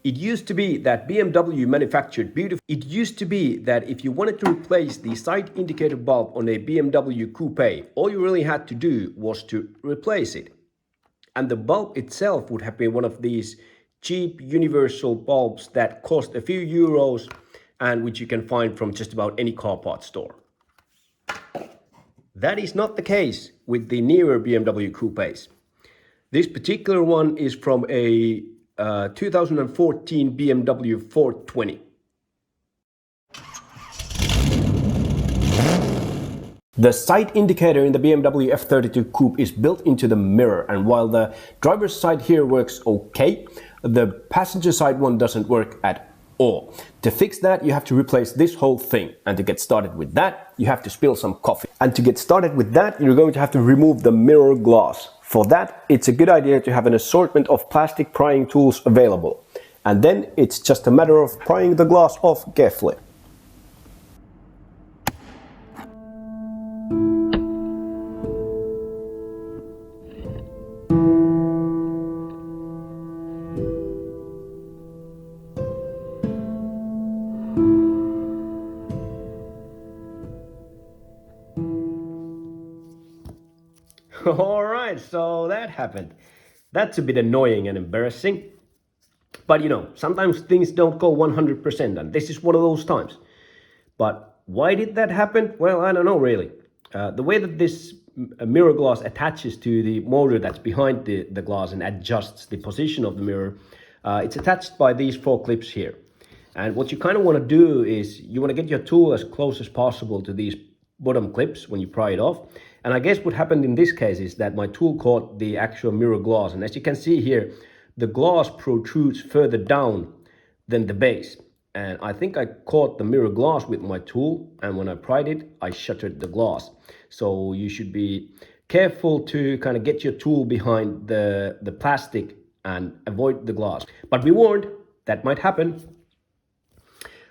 It used to be that BMW manufactured beautiful. It used to be that if you wanted to replace the side indicator bulb on a BMW Coupe, all you really had to do was to replace it. And the bulb itself would have been one of these cheap universal bulbs that cost a few euros and which you can find from just about any car parts store. That is not the case with the newer BMW Coupes. This particular one is from a 2014 BMW F32. The side indicator in the BMW F32 Coupe is built into the mirror, and while the driver's side here works okay, the passenger side one doesn't work at all. To fix that, you have to replace this whole thing, and to get started with that, you have to spill some coffee. And to get started with that, you're going to have to remove the mirror glass. For that, it's a good idea to have an assortment of plastic prying tools available. And then it's just a matter of prying the glass off carefully. Alright, so that happened. That's a bit annoying and embarrassing. But you know, sometimes things don't go 100%, and this is one of those times. But why did that happen? Well, I don't know really. The way that this mirror glass attaches to the motor that's behind the glass and adjusts the position of the mirror, it's attached by these 4 clips here. And what you kind of want to do is you want to get your tool as close as possible to these bottom clips when you pry it off. And I guess what happened in this case is that my tool caught the actual mirror glass, and as you can see here, the glass protrudes further down than the base. And I think I caught the mirror glass with my tool, and when I pried it, I shattered the glass. So you should be careful to kind of get your tool behind the plastic and avoid the glass. But be warned, that might happen.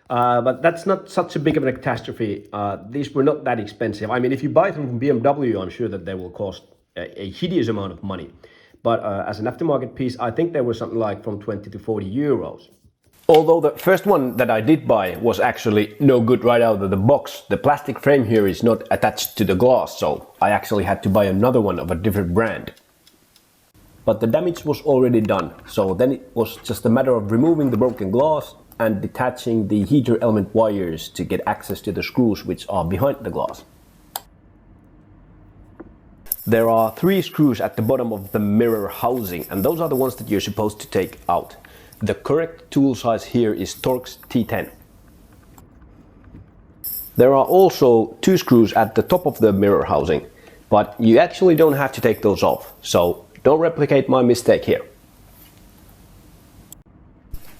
But that's not such a big of a catastrophe. These were not that expensive. I mean, if you buy them from BMW, I'm sure that they will cost a hideous amount of money. But as an aftermarket piece, I think they were something like from 20 to 40 euros. Although the first one that I did buy was actually no good right out of the box. The plastic frame here is not attached to the glass, so I actually had to buy another one of a different brand. But the damage was already done, so then it was just a matter of removing the broken glass and detaching the heater element wires to get access to the screws which are behind the glass. There are 3 screws at the bottom of the mirror housing, and those are the ones that you're supposed to take out. The correct tool size here is Torx T10. There are also 2 screws at the top of the mirror housing, but you actually don't have to take those off, so don't replicate my mistake here.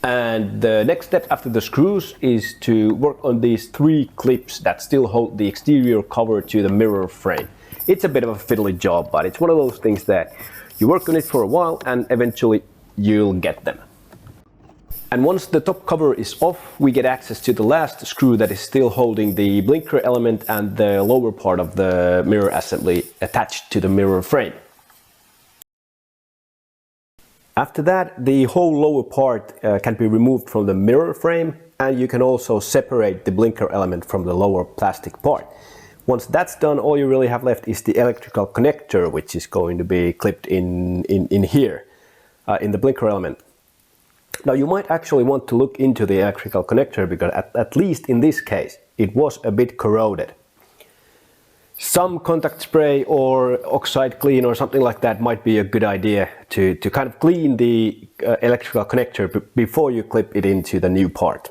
And the next step after the screws is to work on these 3 clips that still hold the exterior cover to the mirror frame. It's a bit of a fiddly job, but it's one of those things that you work on it for a while and eventually you'll get them. And once the top cover is off, we get access to the last screw that is still holding the blinker element and the lower part of the mirror assembly attached to the mirror frame. After that, the whole lower part can be removed from the mirror frame, and you can also separate the blinker element from the lower plastic part. Once that's done, all you really have left is the electrical connector, which is going to be clipped in here, in the blinker element. Now you might actually want to look into the electrical connector, because at least in this case, it was a bit corroded. Some contact spray or oxide clean or something like that might be a good idea to kind of clean the electrical connector before you clip it into the new part.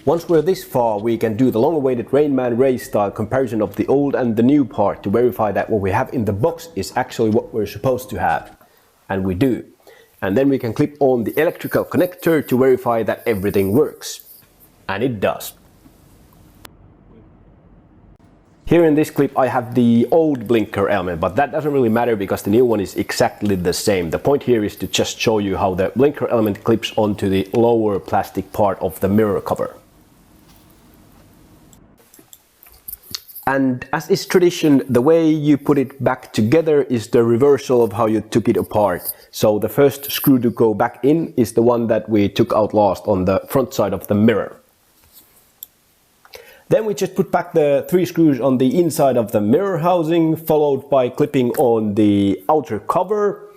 Once we're this far, we can do the long-awaited Rain Man race style comparison of the old and the new part to verify that what we have in the box is actually what we're supposed to have. And we do. And then we can clip on the electrical connector to verify that everything works. And it does. Here in this clip I have the old blinker element, but that doesn't really matter because the new one is exactly the same. The point here is to just show you how the blinker element clips onto the lower plastic part of the mirror cover. And as is tradition, the way you put it back together is the reversal of how you took it apart. So the first screw to go back in is the one that we took out last on the front side of the mirror. Then we just put back the 3 screws on the inside of the mirror housing, followed by clipping on the outer cover.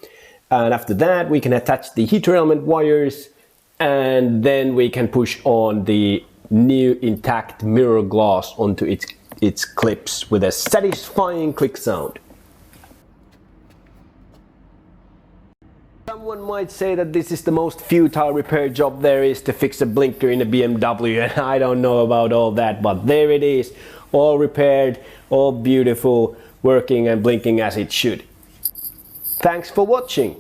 And after that we can attach the heater element wires, and then we can push on the new intact mirror glass onto its clips with a satisfying click sound. Someone might say that this is the most futile repair job there is to fix a blinker in a BMW, and I don't know about all that, but there it is, all repaired, all beautiful, working and blinking as it should. Thanks for watching.